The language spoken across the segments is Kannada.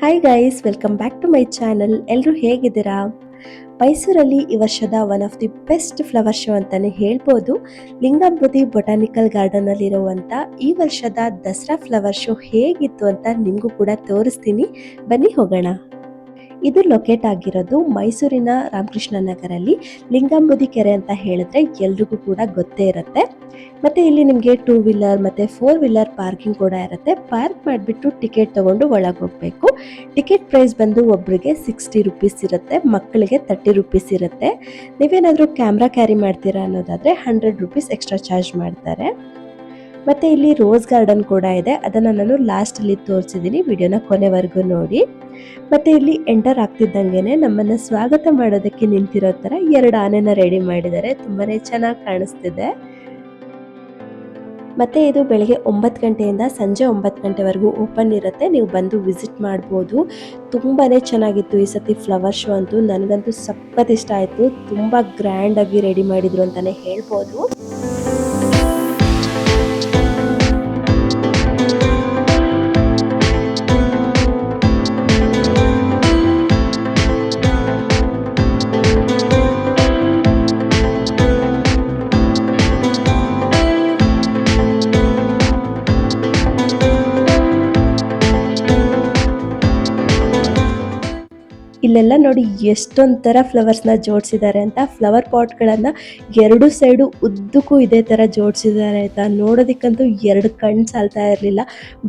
Hi guys, welcome back to my channel. ಎಲ್ಲರೂ ಹೇಗಿದ್ದೀರಾ? ಮೈಸೂರಲ್ಲಿ ಈ ವರ್ಷದ one of the best flower show ಅಂತಾನೆ ಹೇಳ್ಬೋದು. ಲಿಂಗಂಬುದಿ ಬೊಟಾನಿಕಲ್ ಗಾರ್ಡನ್ ಅಲ್ಲಿ ಇರುವಂತ ಈ ವರ್ಷದ ದಸರಾ ಫ್ಲವರ್ ಶೋ ಹೇಗಿತ್ತು ಅಂತ ನಿಮಗೂ ಕೂಡ ತೋರಿಸ್ತೀನಿ. ಬನ್ನಿ ಹೋಗೋಣ. ಇದು ಲೊಕೇಟ್ ಆಗಿರೋದು ಮೈಸೂರಿನ ರಾಮಕೃಷ್ಣ ನಗರಲ್ಲಿ ಲಿಂಗಂಬುದಿ ಕೆರೆ ಅಂತ ಹೇಳಿದ್ರೆ ಎಲ್ರಿಗೂ ಕೂಡ ಗೊತ್ತೇ ಇರುತ್ತೆ. ಮತ್ತೆ ಇಲ್ಲಿ ನಿಮಗೆ 2 ವೀಲರ್ ಮತ್ತೆ 4 ವೀಲರ್ ಪಾರ್ಕಿಂಗ್ ಕೂಡ ಇರುತ್ತೆ. ಪಾರ್ಕ್ ಮಾಡಿಬಿಟ್ಟು ಟಿಕೆಟ್ ತಗೊಂಡು ಒಳಗೆ ಹೋಗಬೇಕು. ಟಿಕೆಟ್ ಪ್ರೈಸ್ ಬಂದು ಒಬ್ಬರಿಗೆ 60 ರುಪೀಸ್ ಇರುತ್ತೆ, ಮಕ್ಕಳಿಗೆ 30 ರುಪೀಸ್ ಇರುತ್ತೆ. ನೀವೇನಾದರೂ ಕ್ಯಾಮ್ರಾ ಕ್ಯಾರಿ ಮಾಡ್ತೀರಾ ಅನ್ನೋದಾದ್ರೆ 100 ರುಪೀಸ್ ಎಕ್ಸ್ಟ್ರಾ ಚಾರ್ಜ್ ಮಾಡ್ತಾರೆ. ಮತ್ತೆ ಇಲ್ಲಿ ರೋಸ್ ಗಾರ್ಡನ್ ಕೂಡ ಇದೆ, ಅದನ್ನ ನಾನು ಲಾಸ್ಟ್ ಅಲ್ಲಿ ತೋರಿಸಿದ್ದೀನಿ, ವಿಡಿಯೋನ ಕೊನೆವರೆಗೂ ನೋಡಿ. ಮತ್ತೆ ಇಲ್ಲಿ ಎಂಟರ್ ಆಗ್ತಿದ್ದಂಗೆನೆ ನಮ್ಮನ್ನ ಸ್ವಾಗತ ಮಾಡೋದಕ್ಕೆ ನಿಂತಿರೋ ತರ 2 ಆನೆನ ರೆಡಿ ಮಾಡಿದ್ದಾರೆ. ತುಂಬಾನೇ ಚೆನ್ನಾಗಿ ಕಾಣಿಸ್ತಿದೆ. ಮತ್ತೆ ಇದು ಬೆಳಗ್ಗೆ 9 ಗಂಟೆಯಿಂದ ಸಂಜೆ 9 ಗಂಟೆವರೆಗೂ ಓಪನ್ ಇರುತ್ತೆ. ನೀವು ಬಂದು ವಿಸಿಟ್ ಮಾಡ್ಬೋದು. ತುಂಬಾನೇ ಚೆನ್ನಾಗಿತ್ತು ಈ ಸತಿ ಫ್ಲವರ್ ಶೋ ಅಂತೂ. ನನಗಂತೂ ಸಖತ್ ಇಷ್ಟ ಆಯ್ತು. ತುಂಬಾ ಗ್ರ್ಯಾಂಡ್ ಆಗಿ ರೆಡಿ ಮಾಡಿದ್ರು ಅಂತಾನೆ ಹೇಳ್ಬೋದು. ಇಲ್ಲೆಲ್ಲ ನೋಡಿ ಎಷ್ಟೊಂದು ಥರ ಫ್ಲವರ್ಸ್ನ ಜೋಡಿಸಿದ್ದಾರೆ ಅಂತ. ಫ್ಲವರ್ ಪಾಟ್ಗಳನ್ನು 2 ಸೈಡು ಉದ್ದಕ್ಕೂ ಇದೇ ಥರ ಜೋಡಿಸಿದ್ದಾರೆ ಆಯಿತಾ. ನೋಡೋದಕ್ಕಂತೂ 2 ಕಣ್ಣು ಸಾಲ್ತಾ ಇರಲಿಲ್ಲ.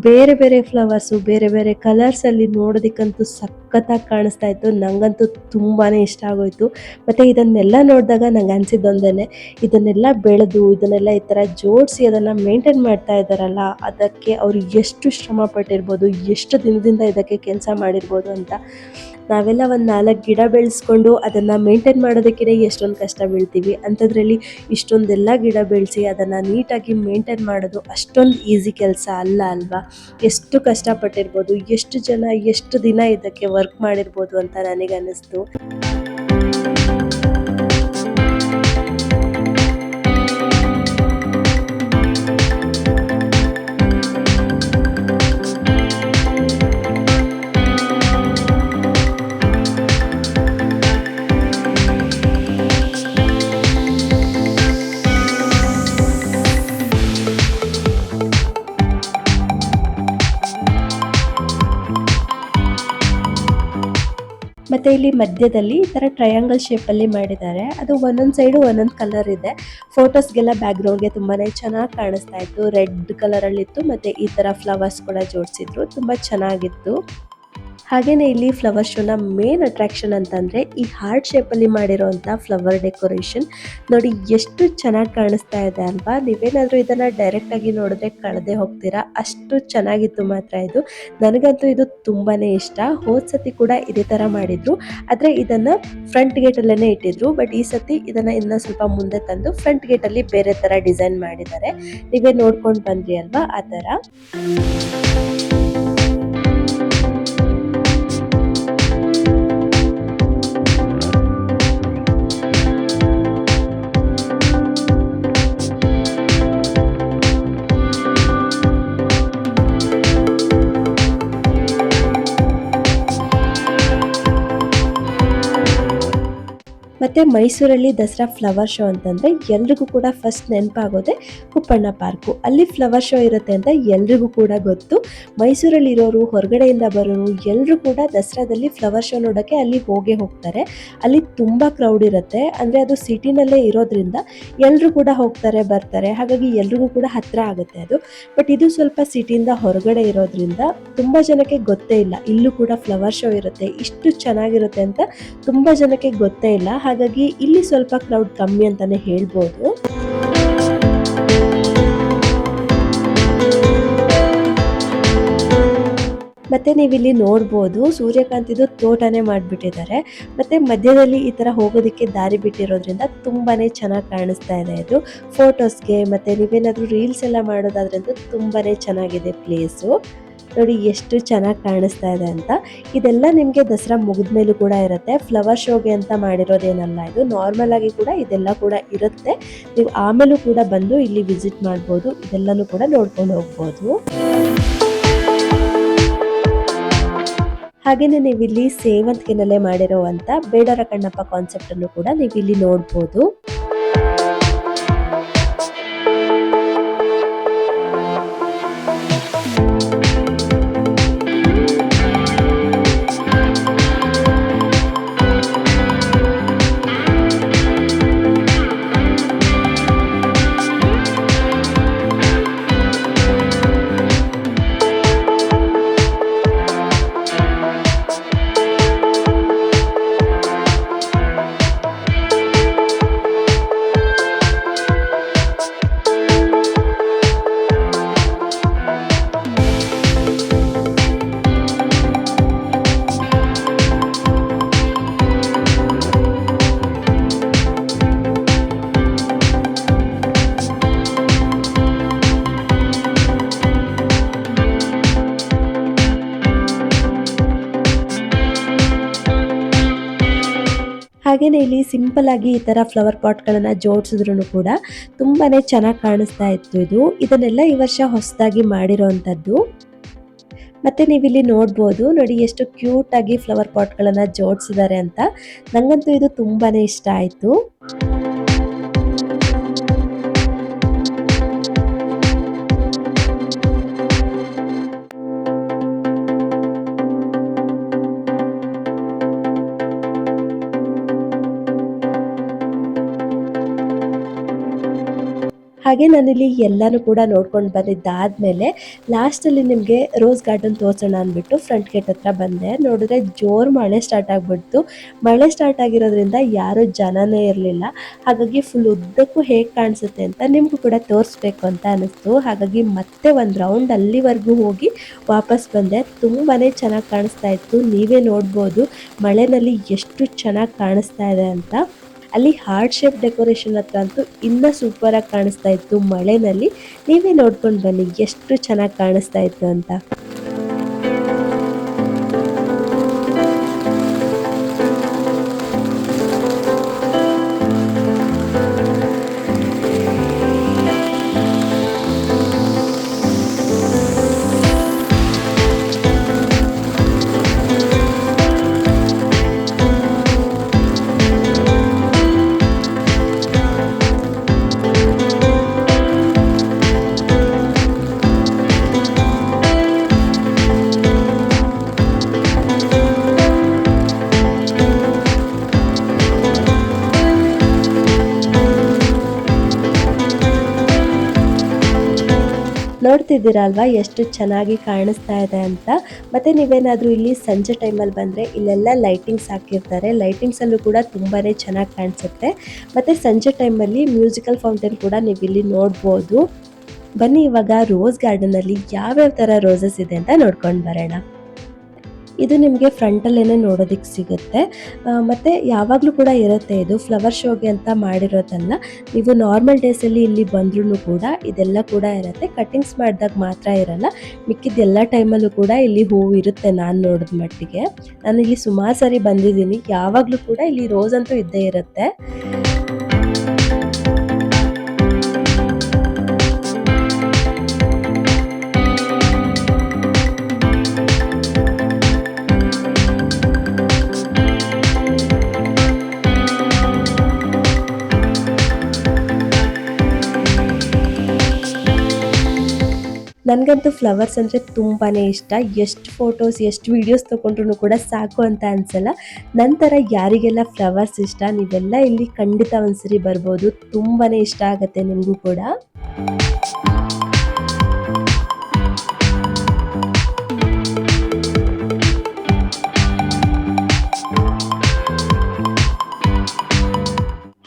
ಬೇರೆ ಬೇರೆ ಫ್ಲವರ್ಸು ಬೇರೆ ಬೇರೆ ಕಲರ್ಸಲ್ಲಿ ನೋಡೋದಕ್ಕಂತೂ ಸಖತ್ತಾಗಿ ಕಾಣಿಸ್ತಾ ಇತ್ತು. ನನಗಂತೂ ತುಂಬಾ ಇಷ್ಟ ಆಗೋಯಿತು. ಮತ್ತು ಇದನ್ನೆಲ್ಲ ನೋಡಿದಾಗ ನಂಗೆ ಅನಿಸಿದ್ದೊಂದೇ, ಇದನ್ನೆಲ್ಲ ಬೆಳೆದು ಇದನ್ನೆಲ್ಲ ಈ ಥರ ಜೋಡಿಸಿ ಅದನ್ನು ಮೇಂಟೈನ್ ಮಾಡ್ತಾ ಇದ್ದಾರಲ್ಲ, ಅದಕ್ಕೆ ಅವರು ಎಷ್ಟು ಶ್ರಮ ಪಟ್ಟಿರ್ಬೋದು, ಎಷ್ಟು ದಿನದಿಂದ ಇದಕ್ಕೆ ಕೆಲಸ ಮಾಡಿರ್ಬೋದು ಅಂತ. ನಾವೆಲ್ಲ ಒಂದು 4 ಗಿಡ ಬೆಳೆಸ್ಕೊಂಡು ಅದನ್ನು ಮೇಂಟೈನ್ ಮಾಡೋದಕ್ಕೇ ಎಷ್ಟೊಂದು ಕಷ್ಟ ಬೀಳ್ತೀವಿ. ಅಂಥದ್ರಲ್ಲಿ ಇಷ್ಟೊಂದೆಲ್ಲ ಗಿಡ ಬೆಳೆಸಿ ಅದನ್ನು ನೀಟಾಗಿ ಮೇಂಟೈನ್ ಮಾಡೋದು ಅಷ್ಟೊಂದು ಈಸಿ ಕೆಲಸ ಅಲ್ಲ ಅಲ್ವಾ. ಎಷ್ಟು ಕಷ್ಟಪಟ್ಟಿರ್ಬೋದು, ಎಷ್ಟು ಜನ ಎಷ್ಟು ದಿನ ಇದಕ್ಕೆ ವರ್ಕ್ ಮಾಡಿರ್ಬೋದು ಅಂತ ನನಗೆ ಅನ್ನಿಸ್ತು. ಮತ್ತು ಇಲ್ಲಿ ಮಧ್ಯದಲ್ಲಿ ಈ ಥರ ಟ್ರಯಾಂಗಲ್ ಶೇಪಲ್ಲಿ ಮಾಡಿದ್ದಾರೆ. ಅದು ಒಂದೊಂದು ಸೈಡು ಒಂದೊಂದು ಕಲರ್ ಇದೆ. ಫೋಟೋಸ್ಗೆಲ್ಲ ಬ್ಯಾಕ್ಗ್ರೌಂಡ್ಗೆ ತುಂಬಾ ಚೆನ್ನಾಗಿ ಕಾಣಿಸ್ತಾ ಇತ್ತು. ರೆಡ್ ಕಲರಲ್ಲಿತ್ತು ಮತ್ತು ಈ ಥರ ಫ್ಲವರ್ಸ್ ಕೂಡ ಜೋಡಿಸಿದ್ರು. ತುಂಬ ಚೆನ್ನಾಗಿತ್ತು. ಹಾಗೆಯೇ ಇಲ್ಲಿ ಫ್ಲವರ್ ಶೋನ ಮೇನ್ ಅಟ್ರಾಕ್ಷನ್ ಅಂತಂದರೆ ಈ ಹಾರ್ಟ್ ಶೇಪಲ್ಲಿ ಮಾಡಿರೋವಂಥ ಫ್ಲವರ್ ಡೆಕೋರೇಷನ್ ನೋಡಿ, ಎಷ್ಟು ಚೆನ್ನಾಗಿ ಕಾಣಿಸ್ತಾ ಇದೆ ಅಲ್ವಾ. ನೀವೇನಾದರೂ ಇದನ್ನು ಡೈರೆಕ್ಟಾಗಿ ನೋಡಿದ್ರೆ ಕಳೆದೇ ಹೋಗ್ತೀರಾ, ಅಷ್ಟು ಚೆನ್ನಾಗಿತ್ತು ಮಾತ್ರ ಇದು. ನನಗಂತೂ ಇದು ತುಂಬಾ ಇಷ್ಟ. ಹೋದ ಸತಿ ಕೂಡ ಇದೇ ಥರ ಮಾಡಿದ್ರು, ಆದರೆ ಇದನ್ನು ಫ್ರಂಟ್ ಗೇಟಲ್ಲೇ ಇಟ್ಟಿದ್ರು. ಬಟ್ ಈ ಸತಿ ಇದನ್ನು ಇನ್ನೂ ಸ್ವಲ್ಪ ಮುಂದೆ ತಂದು ಫ್ರಂಟ್ ಗೇಟಲ್ಲಿ ಬೇರೆ ಥರ ಡಿಸೈನ್ ಮಾಡಿದ್ದಾರೆ. ನೀವೇ ನೋಡ್ಕೊಂಡು ಬಂದ್ರಿ ಅಲ್ವಾ, ಆ ಥರ. ಮತ್ತು ಮೈಸೂರಲ್ಲಿ ದಸರಾ ಫ್ಲವರ್ ಶೋ ಅಂತಂದರೆ ಎಲ್ರಿಗೂ ಕೂಡ ಫಸ್ಟ್ ನೆನಪಾಗೋದೆ ಕುಪ್ಪಣ್ಣ ಪಾರ್ಕು. ಅಲ್ಲಿ ಫ್ಲವರ್ ಶೋ ಇರುತ್ತೆ ಅಂತ ಎಲ್ರಿಗೂ ಕೂಡ ಗೊತ್ತು. ಮೈಸೂರಲ್ಲಿರೋರು, ಹೊರಗಡೆಯಿಂದ ಬರೋರು ಎಲ್ಲರೂ ಕೂಡ ದಸರಾದಲ್ಲಿ ಫ್ಲವರ್ ಶೋ ನೋಡೋಕ್ಕೆ ಅಲ್ಲಿ ಹೋಗ್ತಾರೆ. ಅಲ್ಲಿ ತುಂಬ ಕ್ರೌಡ್ ಇರುತ್ತೆ. ಅಂದರೆ ಅದು ಸಿಟಿನಲ್ಲೇ ಇರೋದ್ರಿಂದ ಎಲ್ಲರೂ ಕೂಡ ಹೋಗ್ತಾರೆ ಬರ್ತಾರೆ, ಹಾಗಾಗಿ ಎಲ್ರಿಗೂ ಕೂಡ ಹತ್ತಿರ ಆಗುತ್ತೆ ಅದು. ಬಟ್ ಇದು ಸ್ವಲ್ಪ ಸಿಟಿಯಿಂದ ಹೊರಗಡೆ ಇರೋದ್ರಿಂದ ತುಂಬ ಜನಕ್ಕೆ ಗೊತ್ತೇ ಇಲ್ಲ ಇಲ್ಲೂ ಕೂಡ ಫ್ಲವರ್ ಶೋ ಇರುತ್ತೆ, ಇಷ್ಟು ಚೆನ್ನಾಗಿರುತ್ತೆ ಅಂತ ತುಂಬ ಜನಕ್ಕೆ ಗೊತ್ತೇ ಇಲ್ಲ. ಹಾಗಾಗಿ ಇಲ್ಲಿ ಸ್ವಲ್ಪ ಕ್ರೌಡ್ ಕಮ್ಮಿ ಅಂತಾನೆ ಹೇಳ್ಬೋದು. ಮತ್ತೆ ನೀವಿಲ್ಲಿ ನೋಡ್ಬೋದು ಸೂರ್ಯಕಾಂತಿದು ತೋಟನೇ ಮಾಡಿಬಿಟ್ಟಿದ್ದಾರೆ. ಮತ್ತೆ ಮಧ್ಯದಲ್ಲಿ ಈ ಥರ ಹೋಗೋದಕ್ಕೆ ದಾರಿ ಬಿಟ್ಟಿರೋದ್ರಿಂದ ತುಂಬಾನೇ ಚೆನ್ನಾಗಿ ಕಾಣಿಸ್ತಾ ಇದೆ ಇದು ಫೋಟೋಸ್ಗೆ. ಮತ್ತೆ ನೀವೇನಾದರೂ ರೀಲ್ಸ್ ಎಲ್ಲ ಮಾಡೋದಾದ್ರಂತೂ ತುಂಬಾನೇ ಚೆನ್ನಾಗಿದೆ ಪ್ಲೇಸು. ನೋಡಿ ಎಷ್ಟು ಚೆನ್ನಾಗಿ ಕಾಣಿಸ್ತಾ ಇದೆ ಅಂತ. ಇದೆಲ್ಲ ನಿಮಗೆ ದಸರಾ ಮುಗಿದ ಮೇಲೂ ಕೂಡ ಇರುತ್ತೆ. ಫ್ಲವರ್ ಶೋಗೆ ಅಂತ ಮಾಡಿರೋದೇನಲ್ಲ, ಇದು ನಾರ್ಮಲ್ ಆಗಿ ಕೂಡ ಇದೆಲ್ಲ ಕೂಡ ಇರುತ್ತೆ. ನೀವು ಆಮೇಲೂ ಕೂಡ ಬಂದು ಇಲ್ಲಿ ವಿಸಿಟ್ ಮಾಡ್ಬೋದು, ಇದೆಲ್ಲನೂ ಕೂಡ ನೋಡ್ಕೊಂಡು ಹೋಗ್ಬೋದು. ಹಾಗೇನೆ ನೀವಿಲ್ಲಿ ಸೇವಂತಿಗೆನಲ್ಲೇ ಮಾಡಿರುವಂತ ಬೇಡರ ಕಣ್ಣಪ್ಪ ಕಾನ್ಸೆಪ್ಟ್ ಅನ್ನು ಕೂಡ ನೀವಿಲ್ಲಿ ನೋಡ್ಬೋದು. ಹಾಗೇನೆ ಇಲ್ಲಿ ಸಿಂಪಲ್ ಆಗಿ ಈ ತರ ಫ್ಲವರ್ ಪಾಟ್ಗಳನ್ನ ಜೋಡಿಸಿದ್ರು ಕೂಡ ತುಂಬಾನೇ ಚೆನ್ನಾಗಿ ಕಾಣಿಸ್ತಾ ಇತ್ತು ಇದನ್ನೆಲ್ಲ ಈ ವರ್ಷ ಹೊಸದಾಗಿ ಮಾಡಿರೋಂಥದ್ದು. ಮತ್ತೆ ನೀವಿಲ್ಲಿ ನೋಡ್ಬೋದು ನೋಡಿ ಎಷ್ಟು ಕ್ಯೂಟ್ ಆಗಿ ಫ್ಲವರ್ ಪಾಟ್ಗಳನ್ನ ಜೋಡಿಸಿದ್ದಾರೆ ಅಂತ. ನಂಗಂತೂ ಇದು ತುಂಬಾನೇ ಇಷ್ಟ ಆಯ್ತು. ಹಾಗೆ ನಾನಿಲ್ಲಿ ಎಲ್ಲಾನು ಕೂಡ ನೋಡ್ಕೊಂಡು ಬಂದಿದ್ದಾದ್ಮೇಲೆ ಲಾಸ್ಟಲ್ಲಿ ನಿಮಗೆ ರೋಸ್ ಗಾರ್ಡನ್ ತೋರಿಸೋಣ ಅಂದ್ಬಿಟ್ಟು ಫ್ರಂಟ್ ಗೇಟ್ ಹತ್ರ ಬಂದೆ. ನೋಡಿದ್ರೆ ಜೋರು ಮಳೆ ಸ್ಟಾರ್ಟ್ ಆಗಿಬಿಡ್ತು. ಮಳೆ ಸ್ಟಾರ್ಟ್ ಆಗಿರೋದ್ರಿಂದ ಯಾರೂ ಜನನೇ ಇರಲಿಲ್ಲ. ಹಾಗಾಗಿ ಫುಲ್ ಉದ್ದಕ್ಕೂ ಹೇಗೆ ಕಾಣಿಸುತ್ತೆ ಅಂತ ನಿಮಗೂ ಕೂಡ ತೋರಿಸ್ಬೇಕು ಅಂತ ಅನಿಸ್ತು. ಹಾಗಾಗಿ ಮತ್ತೆ ಒಂದು ರೌಂಡ್ ಅಲ್ಲಿವರೆಗೂ ಹೋಗಿ ವಾಪಸ್ ಬಂದೆ. ತುಂಬಾ ಚೆನ್ನಾಗಿ ಕಾಣಿಸ್ತಾ ಇತ್ತು. ನೀವೇ ನೋಡ್ಬೋದು ಮಳೆನಲ್ಲಿ ಎಷ್ಟು ಚೆನ್ನಾಗಿ ಕಾಣಿಸ್ತಾ ಇದೆ ಅಂತ. ಅಲ್ಲಿ ಹಾರ್ಟ್ ಶೇಪ್ ಡೆಕೋರೇಷನ್ ಹತ್ರ ಅಂತೂ ಇನ್ನೂ ಸೂಪರ್ ಆಗಿ ಕಾಣಿಸ್ತಾ ಇತ್ತು ಮಳೆನಲ್ಲಿ. ನೀವೇ ನೋಡ್ಕೊಂಡು ಬನ್ನಿ ಎಷ್ಟು ಚೆನ್ನಾಗಿ ಕಾಣಿಸ್ತಾ ಇತ್ತು ಅಂತ. ನೋಡ್ತಿದ್ದೀರಾ ಅಲ್ವಾ ಎಷ್ಟು ಚೆನ್ನಾಗಿ ಕಾಣಿಸ್ತಾ ಇದೆ ಅಂತ. ಮತ್ತೆ ನೀವೇನಾದರೂ ಇಲ್ಲಿ ಸಂಜೆ ಟೈಮಲ್ಲಿ ಬಂದರೆ ಇಲ್ಲೆಲ್ಲ ಲೈಟಿಂಗ್ಸ್ ಹಾಕಿರ್ತಾರೆ. ಲೈಟಿಂಗ್ಸಲ್ಲೂ ಕೂಡ ತುಂಬಾ ಚೆನ್ನಾಗಿ ಕಾಣಿಸುತ್ತೆ. ಮತ್ತು ಸಂಜೆ ಟೈಮಲ್ಲಿ ಮ್ಯೂಸಿಕಲ್ ಫೌಂಟೇನ್ ಕೂಡ ನೀವು ಇಲ್ಲಿ ನೋಡ್ಬೋದು. ಬನ್ನಿ ಇವಾಗ ರೋಸ್ ಗಾರ್ಡನಲ್ಲಿ ಯಾವ್ಯಾವ ಥರ ರೋಸಸ್ ಇದೆ ಅಂತ ನೋಡ್ಕೊಂಡು ಬರೋಣ. ಇದು ನಿಮಗೆ ಫ್ರಂಟಲ್ಲೇನೆ ನೋಡೋದಕ್ಕೆ ಸಿಗುತ್ತೆ. ಮತ್ತು ಯಾವಾಗಲೂ ಕೂಡ ಇರುತ್ತೆ. ಇದು ಫ್ಲವರ್ ಶೋಗೆ ಅಂತ ಮಾಡಿರೋದಲ್ಲ. ನೀವು ನಾರ್ಮಲ್ ಡೇಸಲ್ಲಿ ಇಲ್ಲಿ ಬಂದ್ರೂ ಕೂಡ ಇದೆಲ್ಲ ಕೂಡ ಇರುತ್ತೆ. ಕಟ್ಟಿಂಗ್ಸ್ ಮಾಡಿದಾಗ ಮಾತ್ರ ಇರಲ್ಲ. ಮಿಕ್ಕಿದ್ದೆಲ್ಲ ಟೈಮಲ್ಲೂ ಕೂಡ ಇಲ್ಲಿ ಹೂವು ಇರುತ್ತೆ ನಾನು ನೋಡಿದ ಮಟ್ಟಿಗೆ. ನಾನು ಇಲ್ಲಿ ಸುಮಾರು ಸಾರಿ ಬಂದಿದ್ದೀನಿ. ಯಾವಾಗಲೂ ಕೂಡ ಇಲ್ಲಿ ರೋಸ್ ಅಂತೂ ಇದ್ದೇ ಇರುತ್ತೆ. ನನಗಂತೂ ಫ್ಲವರ್ಸ್ ಅಂದರೆ ತುಂಬಾ ಇಷ್ಟ. ಎಷ್ಟು ಫೋಟೋಸ್ ಎಷ್ಟು ವೀಡಿಯೋಸ್ ತೊಗೊಂಡ್ರೂ ಕೂಡ ಸಾಕು ಅಂತ ಅನಿಸಲ್ಲ. ನಂತರ ಯಾರಿಗೆಲ್ಲ ಫ್ಲವರ್ಸ್ ಇಷ್ಟ ನೀವೆಲ್ಲ ಇಲ್ಲಿ ಖಂಡಿತ ಒಂದ್ಸರಿ ಬರ್ಬೋದು. ತುಂಬಾ ಇಷ್ಟ ಆಗುತ್ತೆ ನಿಮಗೂ ಕೂಡ.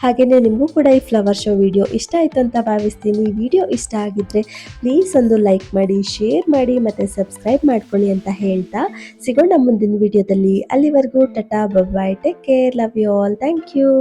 ಹಾಗೆಯೇ ನಿಮಗೂ ಕೂಡ ಈ ಫ್ಲವರ್ ಶೋ ವಿಡಿಯೋ ಇಷ್ಟ ಆಯಿತು ಅಂತ ಭಾವಿಸ್ತೀನಿ. ವಿಡಿಯೋ ಇಷ್ಟ ಆಗಿದ್ದರೆ ಪ್ಲೀಸ್ ಒಂದು ಲೈಕ್ ಮಾಡಿ, ಶೇರ್ ಮಾಡಿ ಮತ್ತು ಸಬ್ಸ್ಕ್ರೈಬ್ ಮಾಡ್ಕೊಳ್ಳಿ ಅಂತ ಹೇಳ್ತಾ ಸಿಗೋಣ ಮುಂದಿನ ವಿಡಿಯೋದಲ್ಲಿ. ಅಲ್ಲಿವರೆಗೂ tata, bye bye, take care, love you all, thank you.